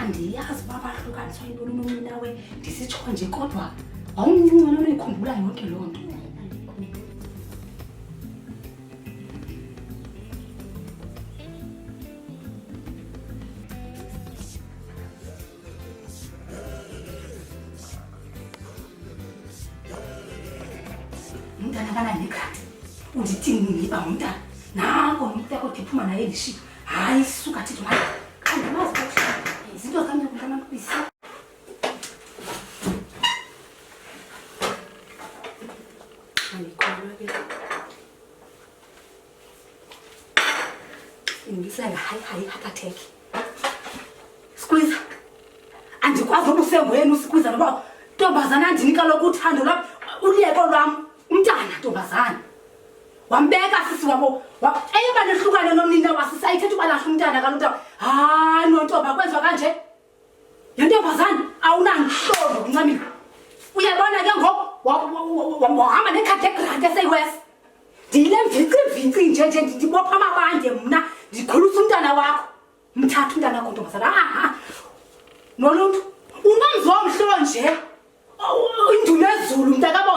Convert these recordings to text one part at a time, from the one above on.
Andiyazi baba hlukaniswa yintoni nomina we ndisitsho nje kodwa awumncane uyikhumbula yonke loo nto. Umntana kana nekhadi udithini ngiba umntana nango umntana kodwa naye lishi hayi suka thitho hayi andimazi ukuthi izinto zami zokuhlala kwisi ayikholwa ke ingisela hayi heart attack squeeze andikwazi ubusengweni usikwiza ngoba ntombazana andinika lokuthando lapha uliyeko lwami umntana ntombazana wambeka sisi wabo eyeba nehlukane nomnina wasisayithethe ubalahla umntana kalunta hayi nontomba kwenziwa kanje yentombazana awunanhlolo kuncamile uyabona ke ngoku wahamba nekhadi legrant eseyiwest ndile mvici nje ndibopha amabande mna ndikhulisa umntana wakho mthatha umntana wakho ntombazana noluntu unomzomhlo nje indumezulu mntakaba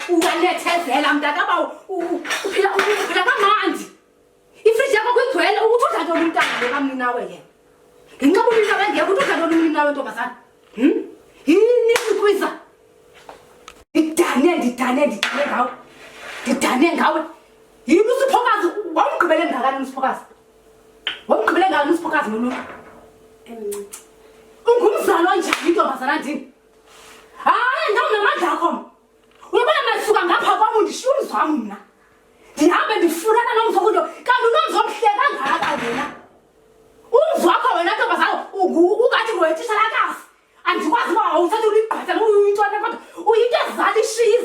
uwanethezela mntakaba uphila kamanzi ifriji yakho kwigcwele ukuthi udla ntoni umntana lekamnina weye ngenxa umnina wengekho ukuthi udla ntoni umnina wentombazana yini sikwiza ndidane ngawe yini usiphokazi wamgqibele ngakani usiphokazi noluntu emncinci ungumzalo onjani intombazana ndini hayi namandla akho uyabona masuka ngapha kwami ndishiya umzwami mna ndihambe ndifurana nomzokunto kanti unomzomhleka ngaka wena umzwakho wena ntombazana ukathi ngowetishalakazi andikwazi uba awuthathe ulibhatala uyintwana kodwa uyinto izalishiye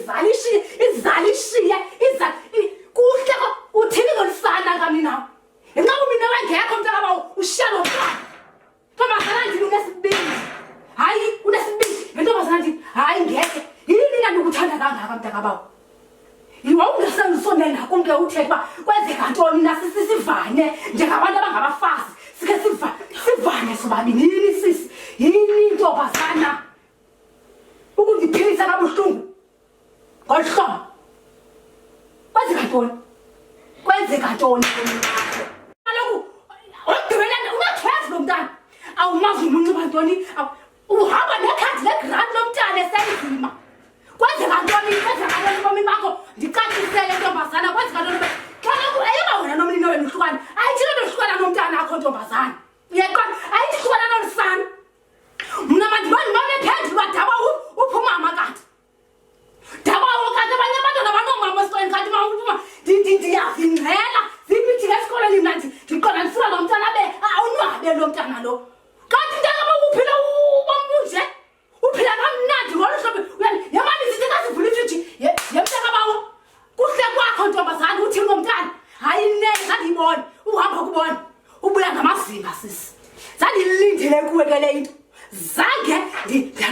kuhle uthini ngolisana kamninawo ngenxa kumina wengekho mntakaba ushiya lo mntana ntombazana ndini unesibindi hayi unesibindi ngentombazana ndini hayi ngeke yini na ndikuthanda kangaka mntakabawo yiwa ungasenisondela nakumke uthethe uba kwenzeka ntoni nasisivane njengabantu abangabafazi sike sivane sobabini yini sisi yini ntombazana ukundiphilisa kabuhlungu ngolhlobo kwenzeka ntoni kaloku ogqibelana ungathwezi lo mntana awumazi umunxiba ntoni uhamba nekhadi legrant lomntana esenzima kwenzeka ntoni bomi bakho ndicacisele ntombazana kwenzeka ntoni kaloku eyeba wena nomnina wenu uhlukane ayithile nto hlukana nomntana akho ntombazana uyeqona ayithi hlukana nolisana mna mandibonephendula daba uphuma amakati dabawo kanti abanye abantwana banomama esikoleni kanti mauma ndiyazingcela zimithingi esikoleni mna ndiqona ndifuna lo mntana awunwabe lo mntana lo kanti ntakaba uphila ubambunje uphila kamnandi ngolu hlobo yamani zithi kasivula ifriji yemntakabawo kuhle kwakho ntombazana uthi Ndilindile kuwe ke le into. Zange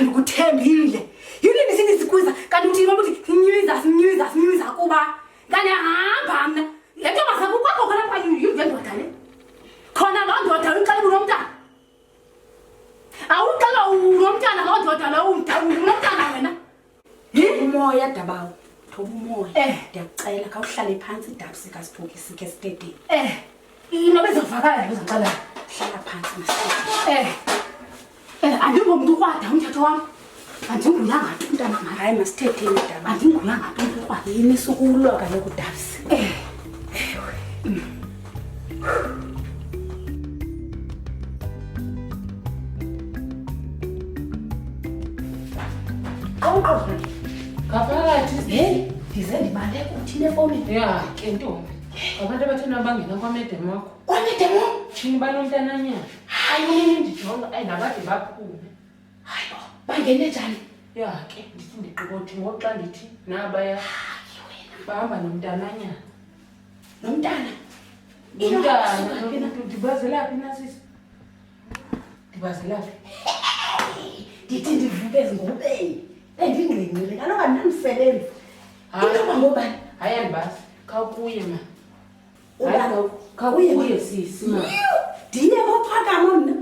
ndikuthembile. Yini nisithi sikwiza kanti uthini ukuthi sinywiza kuba ngane hamba mna. Le nto masaku kwakho khona kwa yindoda le. Khona loo ndoda uxela unomntana. Awuxela unomntana loo ndoda lo unomntana wena. Umoya Dabawo. Thoba umoya. Ndiyakucela khawuhlale phansi idabsi kasithoki sike stedi. Inobe zovakala uzaqala. Hlala phansi masithethe. Andingomuntu ukwada umthetho wami. Andinguyanga tu umntana mama. Hayi masithetheni Dabawo. Andinguyanga tu umntu ukwada. Yini sukulwa kaloku dabsi. Awuqoqe. Ngaphakathi Ndize ndibaleka uthini efowunini. ya ke ntombi abantu abathanda bangena kwamedem wakho Kwamedemo? thini banomntananyana hayi nini ndijonga nabade baphume Hayi bangene njani? ya ke ndithi ndiqikothi ngoxa ndithi nabaya bahamba nomntananyana Nomntana. umntana ndibazelaphi nasisi ndibazelaphi Ndithi ndivuke ezingubeni. Endingqengqile kaloku andinamsebenzi. Into ngobani? hayi andibazi khawukuye ma Uba khawukuye sisi ma ndiye kophakama mna.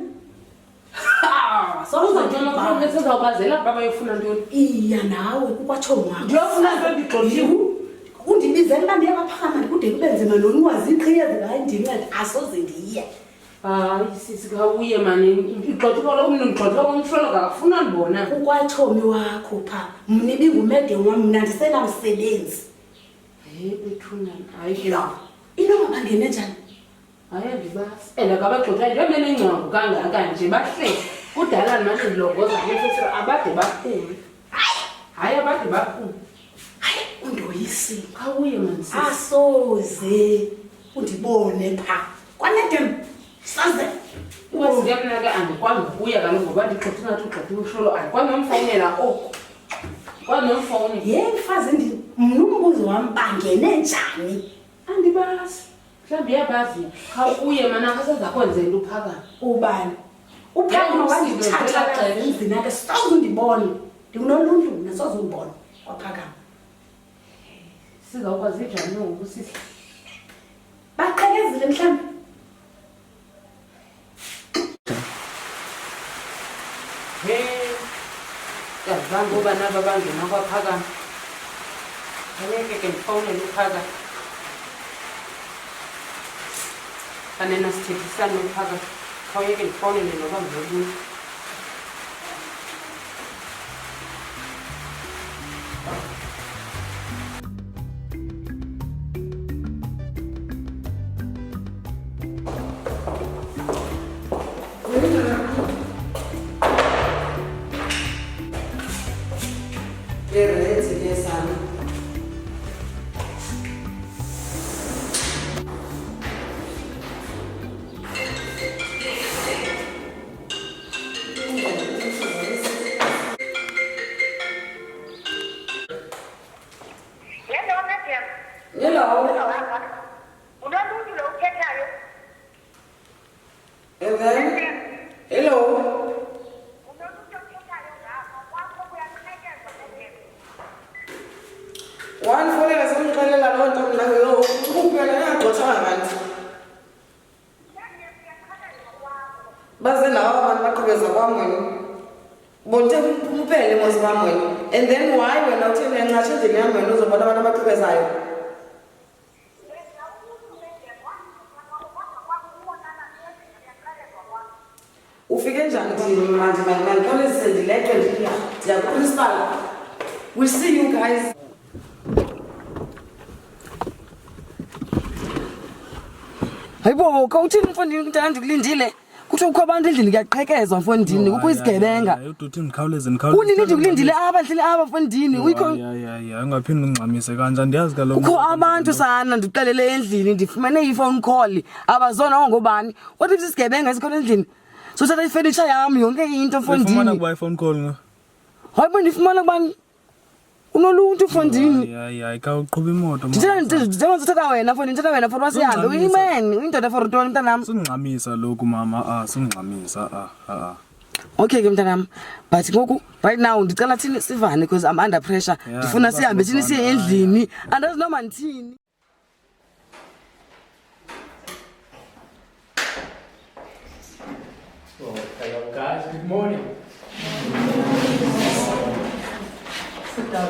uzotshona kufuneka sizawubazela ukuba bayofuna ntoni Iya nawe kukwatsho mwakho. ndiyofuna nto ndigxothiwe Undibizela uba ndiyabaphakama kude kube nzima nonwazi iqhiya zikayi ndincede asoze ndiye. hayi sisi khawuye mani igxothiwe lo mntu ndigxothiwe komhlolo kakafuna ndibona Ukwatshomi wakho pha. Mna ibingumede wam mna ndisenamsebenzi. hayi bethuna hayi ke Inoba bangene njani? hayi andibazi and akabagxothayo nto benengcwangu kangaka nje bahlele kudala ndimane ndilongoza nefesira abade baphume hayi abade baphume Hayi undoyisile. khawuye mani sisi Asoze undibone pha. Kwanedem saze. kwasike mna ke andikwazi ukuya kaloku ngoba ndigxothe ingathi ugxothe umhlolo andikwazi nomfowunela oku kwazi nomfowunela Ye mfazi mna umbuzo wam bangene njani? andibazi mhlawumbi iyabazi khawuye mana akasezakwenzela into uphakama Ubani? Uphakama wandithatha emzini akhe soze undibone. Ndinoluntu mna soze undibone kwaphakama. sizawukwazi njani ngoku sisi Baqhekezile mhlawumbi. yazange uba nabo bangena kwaphakama angeke ke ndifowunele uphakama kanena sithethisane uphakama khawuyeke ndifowunele noba ngolunye Wanfonela semxelela loo nto mna ukuphela yagxothanga kanti baze nawo abantu baqhubeza kwam wena bonke uphele mozi wam wena and then why wena utheni yanxatsha endlini yam wena uzobona abantu abaqhubezayo ufike njani ndini manje mandikhawulezise ndileqe ndiyakuprincipal we'll see you guys. Hayibo kawuthini mfondini mntana ndikulindile kuthiwa kukho abantu endlini kuyaqhekezwa mfondini kukho isigebenga uduthi ndikhawuleze kunini ndikulindile apha endlini apha mfondini ungaphinde ungxamise kanje andiyazi kaloku kukho abantu sana ndixelele endlini ndifumene i-phone call abazona ongobani what if isigebenga esikhona endlini sothatha ifurniture yam yonke into ufumana mfondini kuba i-phone call ngo hayibo ndifumana kubani unoluntu fondini. Hayi khawuqhuba imoto Njengoba uthatha wena fondini, uthatha wena for wasihambe. Uyimeni, uyindoda for ntoni mntanam? singxamisa lokhu mama singxamisa Okay ke mntanam, but ngoku right now ndicela thini sivane because I'm under pressure. Ndifuna sihambe thini siye endlini. Andazi noma ndithini. Oh, hello guys, good morning. Sit down.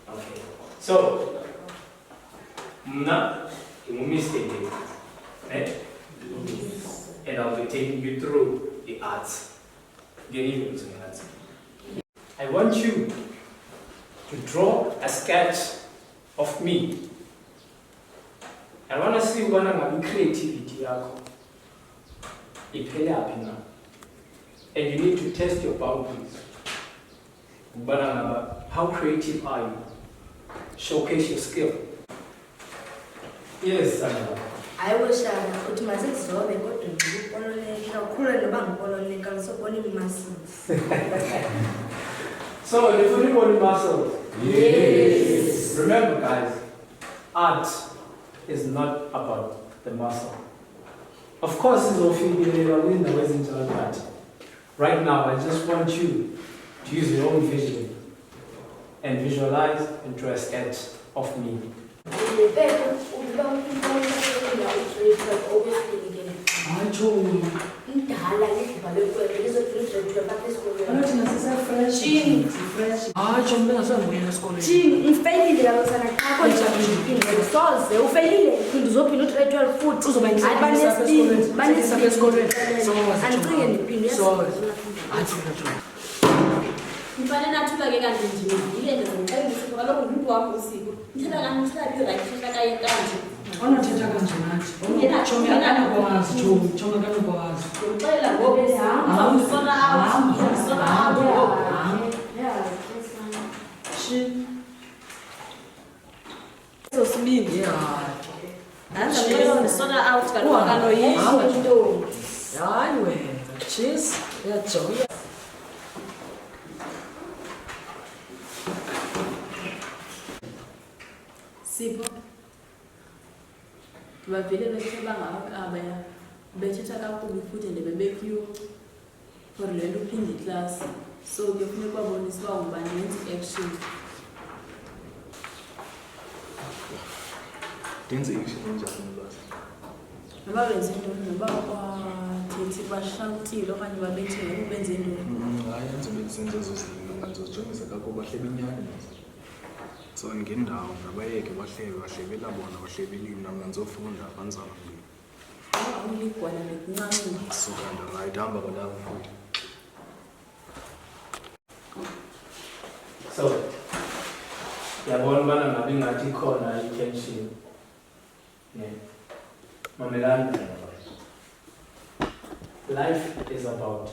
Okay, so, Mna, you missed it, right? And I'll be taking you through the arts. I want you to draw a sketch of me. I want to see what I'm creativity yako. Iphele aphi na. And you need to test your boundaries. How creative are you? Showcase your skill. Yes, Sandra. I wish I could myself go to So, the fully body muscles. Yes. Remember, guys, art is not about the muscle. Of course, it's all within the ways into art. Right now, I just want you to use your own vision and visualize and draw a sketch of me. Mfana nathula ke kanti nje ile nto ngicela ukuthi kaloku umuntu wakho usiko ngithetha kanti mhlawumbe right hlaka kaye kanje Onothetha kanje nathi jonga kanokwazi jonga kanokwazi ngicela ngoku hamba usona out so sibindi hamba ngicela usona out kanokano yinto hayi wena cheers yajonga Sipho bavele bethe abaya bethetha kakhulu futhi ndebebekyo for le nto uphinde class so ke kufuneka babonise uba ngubani wenza action ndenze action enjani basi noba benze into noba kwathethi bashawutile okanye babethe benze into hayi enze besenze zozinto ngizojongisa kakuba bahlebe inyani so ngendawo ngabayeke bahlebela bona bahlebelini mna ngizofunda abanzana kulini awuligwana nekuncamile sokanda right hamba kwalapho futhi So, yabona ubana ngabe ngathi khona i-tension. Mamelani. Life is about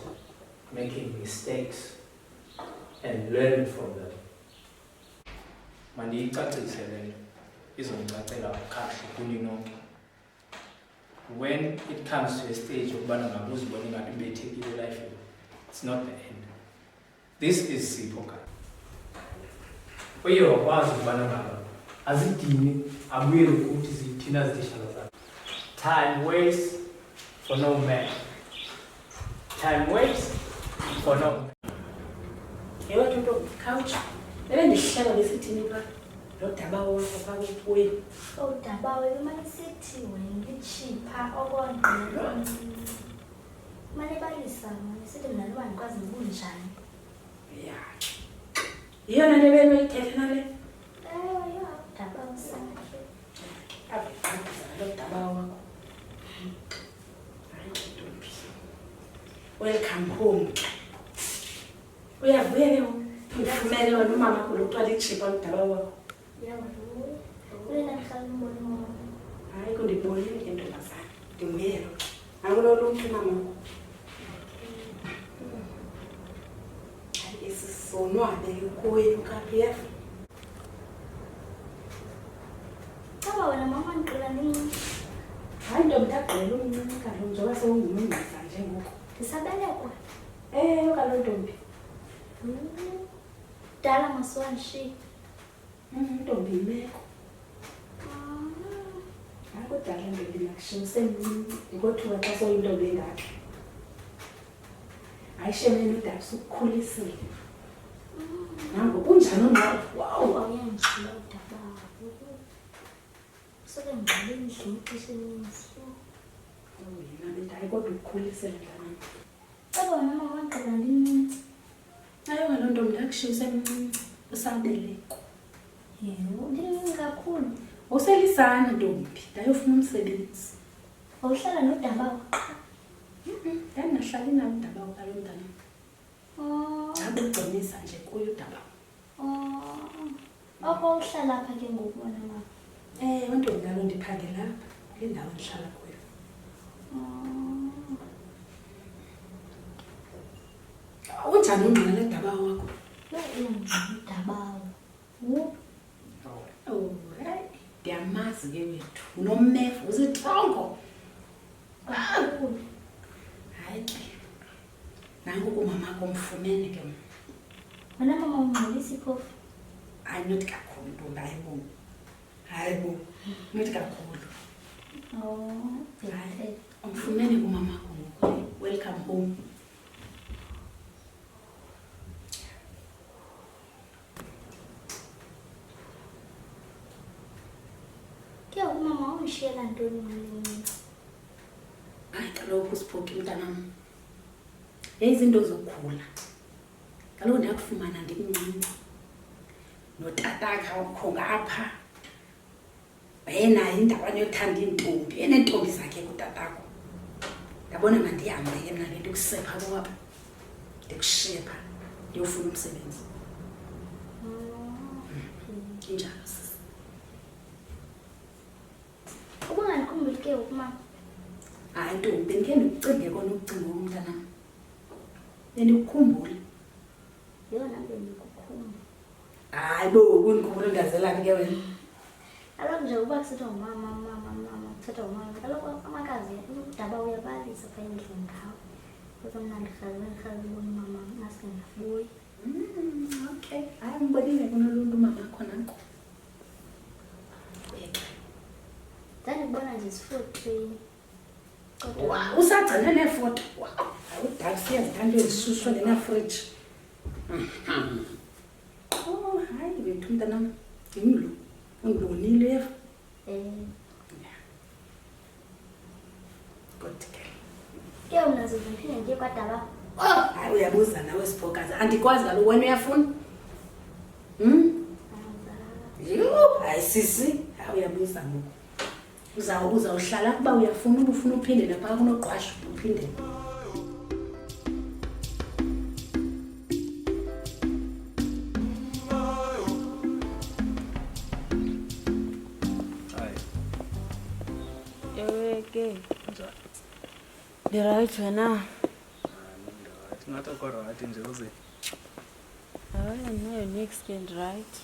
making mistakes and learning from them. Mandiyicacise le nto izongicacela kakuhle kuni nonke. When it comes to a stage ukubana ngabe uzibona ngathi ubethekile life, it's not the end. This is Sipoka. Uye wakwazi ukubana ngabe azidini abuyele ukuthi zithina zitishana zakhe. Time waits for no man. Time waits for no man. Yebo tonto couch. Bendihlala besithini pha. Lo daba wonke pha kuwe. Udaba wemali sithiwe ngitshipha okonqena. Mali balisa mali sithi mina liba ngikwazi ubunjani. Yeah. Iyona nto benoyithethe nale? Ya, udaba usakhe. Lo daba wakho. Welcome home. Uyavuya ke ngoku. Ngifumene wena umama kulo kuthiwa lichipha udaba wakho. Yebo. Ulena mhlawumbe umbone mama. Hayi kundibonile ke ntombazana. Ndimuyela. Akuloluntu mama. Hayi isisonwabe kuwe uKPF. Kama wena sewungumngisa nje ngoku. Ndisabelekwa. Kaloku ntombi. Dala masiwanishiye. Ntombi imeko. Akudala ntombi nakushiya usemncinci ngothiwa xa soyintombi engaka. Ayishemeni udaba sukukhulisile. Nango kunjani nawe? Wow. Awuyangishila udaba. Soke ngqale endlini ixesha elininzi. Yena bentayi kodwa ukukhulisile mntanami. Caba wena mama waqala ndincinci. Ayo ngaloo ntombi ndakushiya usemncinci usabeleko. Yebo, ndincinci kakhulu. Uselisana ntombi, ndayofuna umsebenzi. Wawuhlala nodaba qha. Ndandingahlali nawo udaba kalo mntana. Ndakugcinisa nje kuyo udaba. Apho uhlala apha ke ngoku wena mama. Ntombi ngalo ndiphangela apha kule ndawo ndihlala kuyo. Unjani ungqina le daba wakho? Uyangqina udabawo. Hayi, ndiyamazi ke wethu. Unommefu, uzitrongo. Kakhulu. Hayi ke. Nangu kumamakho mfumene ke mna. Wena mama ungcolisa iphofu. Hayi, not kakhulu ntombi, hayi bo. Not kakhulu. Hayi. Umfumene kumamakho ngoku. Welcome home. Ke umama ungishiyela ntoni mncinci? Hayi kaloku Siphoki mntanam. Izinto zokhula. Kaloku ndiyakufumana ndimncinci. Notataka wakho ngapha. Wayenayo indawana yothanda iintombi. Eneentombi zakhe kutatako. Ndabona mandihambe ke mna le nto kusepha kwapha. Ndikushiye pha. Ndiyofuna umsebenzi. Injalo sisi. Ubungandikhumbuli ke umama. Hayi ntombi, bendikhe ndikucinge kona ukucinga umntanam. Bendikukhumbula. Yona bendikukhumbula. Hayi bo, ukundikhumbula ndazelaphi ke wena? Kaloku nje uba kusithiwa umama, kuthethwa umama. Kaloku amakazi udaba uyabalisa phaa endlini ngawo. Kodwa mna ndihlala ubona umama ngaske ndabuyi. Okay. Hayi ngibonile kunoluntu umama akho nanko. Ndandikubona nje sifotweni. Wow, usagcina neefoto. Wow. Awudala siyazithanda ezishushu ngenafriji. Hayi wethu mntanam. Yimlo. Ungibonile. Good girl. Ke unazo ziphinde nje kwadaba. Hayi uyabuza nawe Siphokazi. Andikwazi kaloku wena uyafuna? Hayi sisi. Hayi uyabuza ngoku. Uzawuhlala kuba uyafuna ubufuna uphinde lapha kunoqwasho uphinde. Ke. Ndirayithi wena. Ngathi akho right nje uze. Hayi nayo next ke ndirayithi.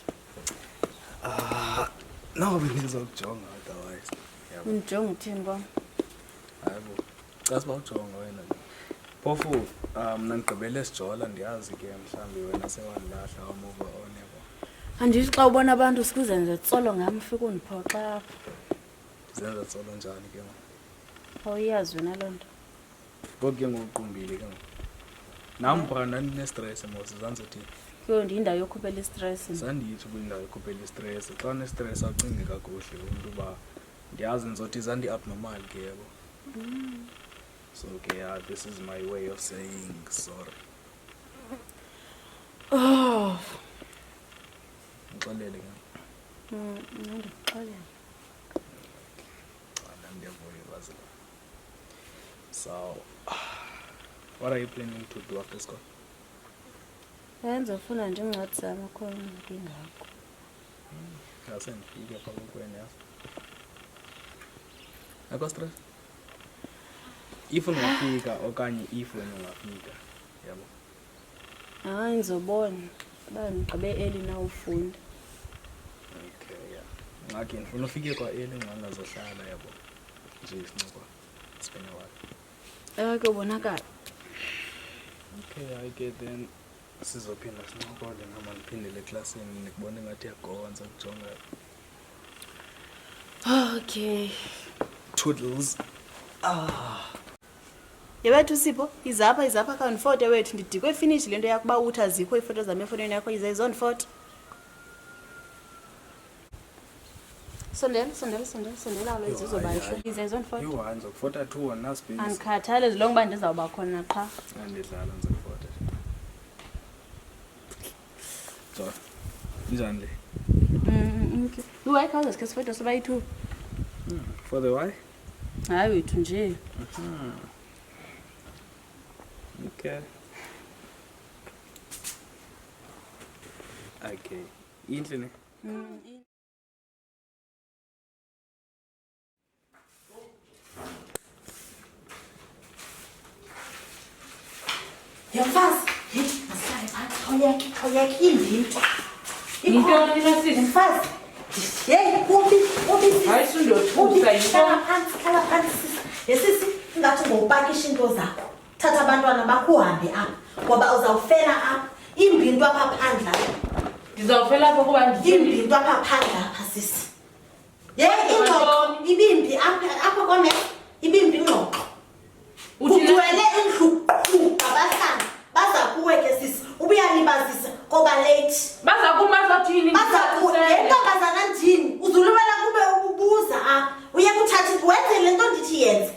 Nawe bengizokujonga otherwise. Undijonga uthini kwam? Hayibo. Xa sibawujonga wena. Phofu mna ndigqibele sijola ndiyazi ke mhlambi wena sewandilahla wamuva onebo. Andithi xa ubona abantu sikuzenze tsolo ngam ufike undiphoxa apha. Zenza tsolo njani ke mna? Awuyazi wena loo nto. Ngoku ke ngokuqumbile ke ngoku. Nam phana ndine-stress mos zanzothini. Kuyo ndiyindawo yokhuphela istress. Zandithi kwindawo yokhuphela istress. Xa unestress awucingi kakuhle umntu uba ndiyazi ndizothi zandi-abnormal ke yabo. So ke yeah, this is my way of saying sorry. Ngixolele ke. Ndikuxolela. So, what are you planning to do after school? Ndizofuna nje incwadi zam akhona ndingako. Ngase ndifike phaa kokwenu yazi. Akho stress? If ungafika okanye if wena ungafika, yabo. Hayi ndizobona uba ndigqibe early na ufunda. Okay, yeah. Ngakhe ndifuna ufike kwa early nganga zohlala yabo. Nje sincoba. Spend a while. Kuyabonakala. Okay, I get then. Sizophinda sincokole noma niphindele eklasini nikubone ngathi yagonza kujonga. Okay. Toodles. Yewethu Sipho, izapha kandifote wethu ndidikwe finish lento yakuba uthi azikho iifoto zam efonweni yakho ize izondifoto. Sondela lo izizoba yihle. Ize izondifoto. You zokufota 2 on us please. Andikhathale zilongoba ndizawuba khona qha. Andidlala ngizokufota. So. Njani le? Okay. Uwhy khawuze sikhe sifoto soba yi2? For the why? Hayi wethu nje. Okay. Okay. Inhle ne? Yamfazi, masale phansi, khawuyeke indinto. Yintoni nasisi? Mfazi. Hey, ubi. Hayi sundothusa yintoni? Khala phansi sisi. Yesisi, ingathi ngopakisha into zakho. Thatha abantwana bakho uhambe apha. Ngoba uzawufela apha. Imbinto apha phandla. Ndizawufela apha kuba Imbinto apha phandla apha sisi. Ingxoxo ibimbi apha kome. Ibimbi ingxoxo. Kugcwele indlu abahlanga baza kuwe ke sisi ubuyalibazisa ngoba late baza kumazothini yentombazana ndini uzulumela kube ububuza apha uye kuthathi wenze le nto ndithi yenze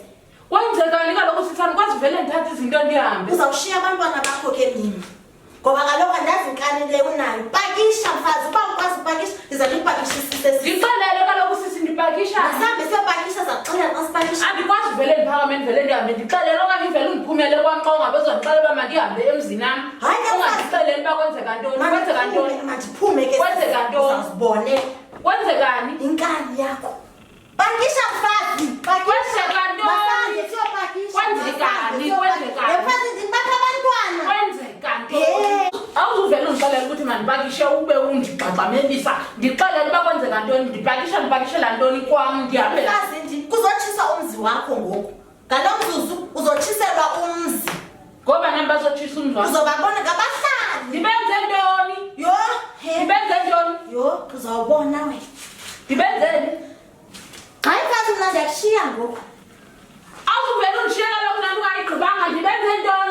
kwenzekani kaloku sisani kwazi vele ndithatha izinto ndihambe uzawushiya abantwana bakho ke nini ngoba kaloku andazi nkani le unayo pakisha mfazi uba ukwazi upakisha ndiza ndikupakishisise ndixelele kaloku sisi ndipakisha masihambe siyopakisha zakuxelela xa sipakisha andikwazi vele ndiphakame ndivele ndihambe ndixelele okanye ivele undiphumele kwam xa ungabe uzondixelela uba mandihambe emzini nam ungandixeleli uba kwenzeka ntoni mandiphume ke kwenzeka ntoni uzibone kwenzekani inkani yakho pakisha mfazi kwenzeka ntoni kwenzekani kwenzeka ntoni awuzuvele undixelele ukuthi mandipakishe ube undixaxamelisa ndixelele uba kwenzeka ntoni ndipakishela ntoni kwam ndihambela kuzotshisa umzi wakho ngoku ngalo mzuzu uzotshiselwa umzi ngoba nam bazotshisa umzi wakho uzobabona ngabahlali ndibenze ntoni ndibenze ntoni uzawubona wena ndibenzeni hayi kazi mna ndiyakushiya ngoku awuzuvele undishiyela lokhu nam ungayigqibanga ndibenze ntoni